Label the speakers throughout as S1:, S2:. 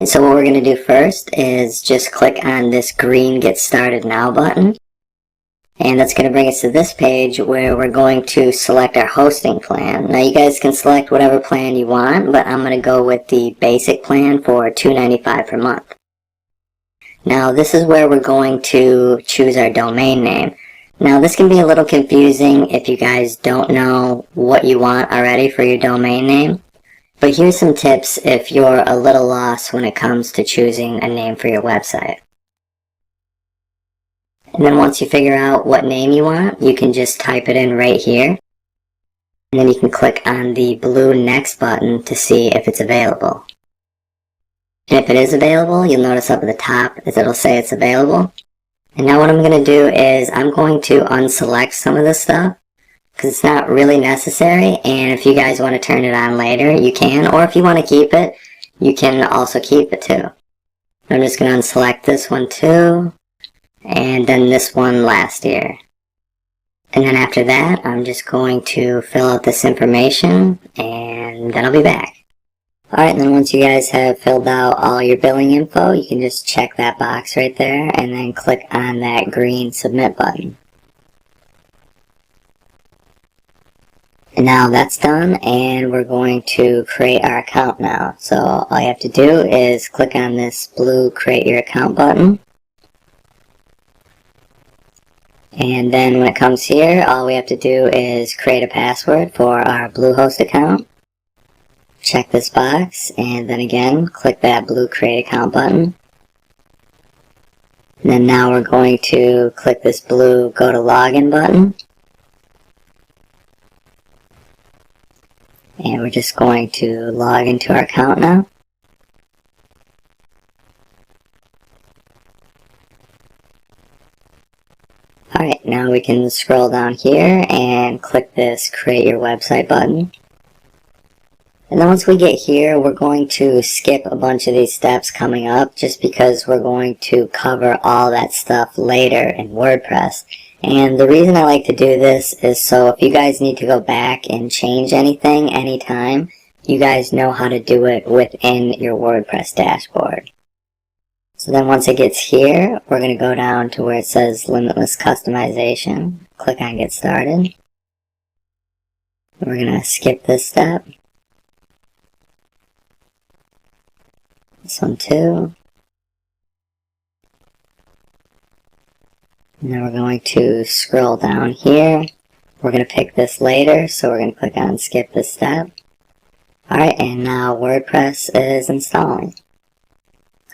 S1: So what we're going to do first is just click on this green Get Started Now button. And that's going to bring us to this page where we're going to select our hosting plan. Now you guys can select whatever plan you want, but I'm going to go with the basic plan for $2.95 per month. Now this is where we're going to choose our domain name. Now this can be a little confusing if you guys don't know what you want already for your domain name. But here's some tips if you're a little lost when it comes to choosing a name for your website. And then once you figure out what name you want, you can just type it in right here. And then you can click on the blue Next button to see if it's available. And if it is available, you'll notice up at the top it'll say it's available. And now what I'm going to do is I'm going to unselect some of this stuff because it's not really necessary, and if you guys want to turn it on later, you can, or if you want to keep it, you can also keep it too. I'm just going to unselect this one too, and then this one last year. And then after that, I'm just going to fill out this information, and then I'll be back. Alright, and then once you guys have filled out all your billing info, you can just check that box right there, and then click on that green Submit button. And now that's done, and we're going to create our account now. So all you have to do is click on this blue Create Your Account button. And then when it comes here, all we have to do is create a password for our Bluehost account. Check this box, and then again, click that blue Create Account button. And then now we're going to click this blue Go to Login button. And we're just going to log into our account now. Alright, now we can scroll down here and click this Create Your Website button. And then once we get here, we're going to skip a bunch of these steps coming up just because we're going to cover all that stuff later in WordPress. And the reason I like to do this is so if you guys need to go back and change anything anytime, you guys know how to do it within your WordPress dashboard. So then once it gets here, we're going to go down to where it says Limitless Customization. Click on Get Started. We're going to skip this step. This one too. And then we're going to scroll down here. We're going to pick this later, so we're going to click on Skip this step. Alright, and now WordPress is installing.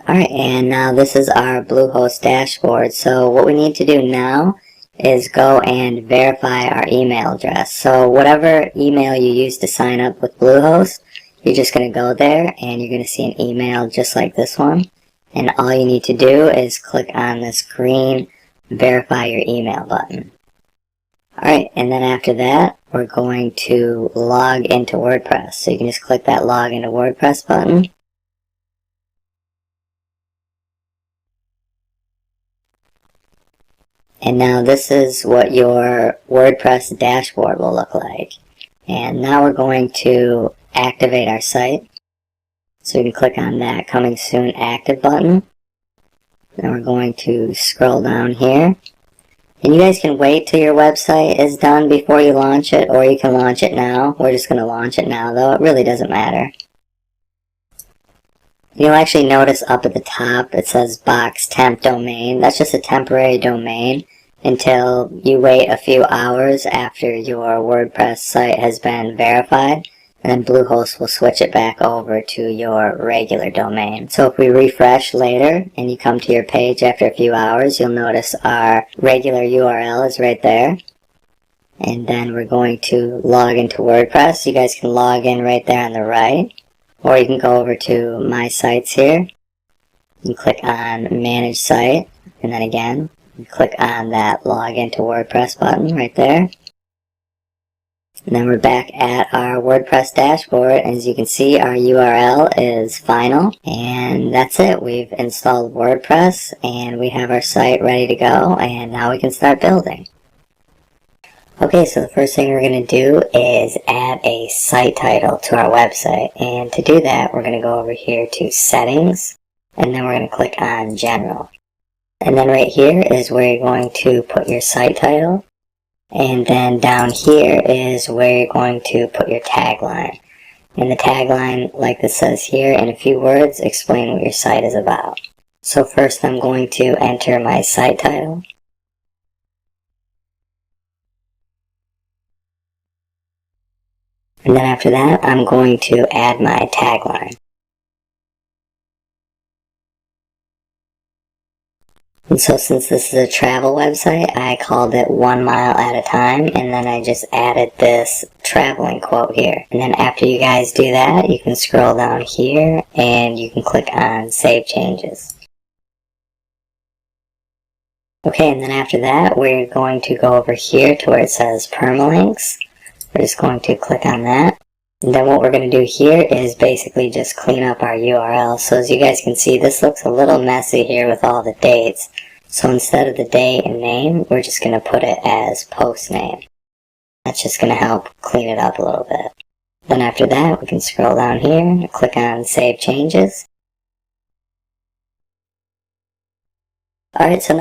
S1: Alright, and now this is our Bluehost dashboard. So what we need to do now is go and verify our email address. So whatever email you use to sign up with Bluehost, you're just going to go there and you're going to see an email just like this one. And all you need to do is click on this green Verify Your Email button. Alright, and then after that, we're going to log into WordPress. So you can just click that Log into WordPress button. And now this is what your WordPress dashboard will look like. And now we're going to activate our site. So you can click on that Coming Soon Active button. Then we're going to scroll down here. And you guys can wait till your website is done before you launch it, or you can launch it now. We're just going to launch it now, though. It really doesn't matter. You'll actually notice up at the top it says Box Temp Domain. That's just a temporary domain until you wait a few hours after your WordPress site has been verified. And then Bluehost will switch it back over to your regular domain. So if we refresh later and you come to your page after a few hours, you'll notice our regular URL is right there. And then we're going to log into WordPress. You guys can log in right there on the right. Or you can go over to My Sites here. You click on Manage Site. And then again, you click on that Log into WordPress button right there. And then we're back at our WordPress dashboard. As you can see, our URL is final. And that's it. We've installed WordPress and we have our site ready to go. And now we can start building. Okay, so the first thing we're going to do is add a site title to our website. And to do that, we're going to go over here to Settings, and then we're going to click on General. And then right here is where you're going to put your site title. And then down here is where you're going to put your tagline. And the tagline, like this says here, in a few words, explain what your site is about. So first I'm going to enter my site title. And then after that, I'm going to add my tagline. And so since this is a travel website, I called it 1 mile at a time, and then I just added this traveling quote here. And then after you guys do that, you can scroll down here and you can click on Save Changes. Okay, and then after that, we're going to go over here to where it says Permalinks. We're just going to click on that. And then what we're going to do here is basically just clean up our URL. So as you guys can see, this looks a little messy here with all the dates. So instead of the date and name, we're just going to put it as post name. That's just going to help clean it up a little bit. Then after that, we can scroll down here, click on Save Changes. Alright, so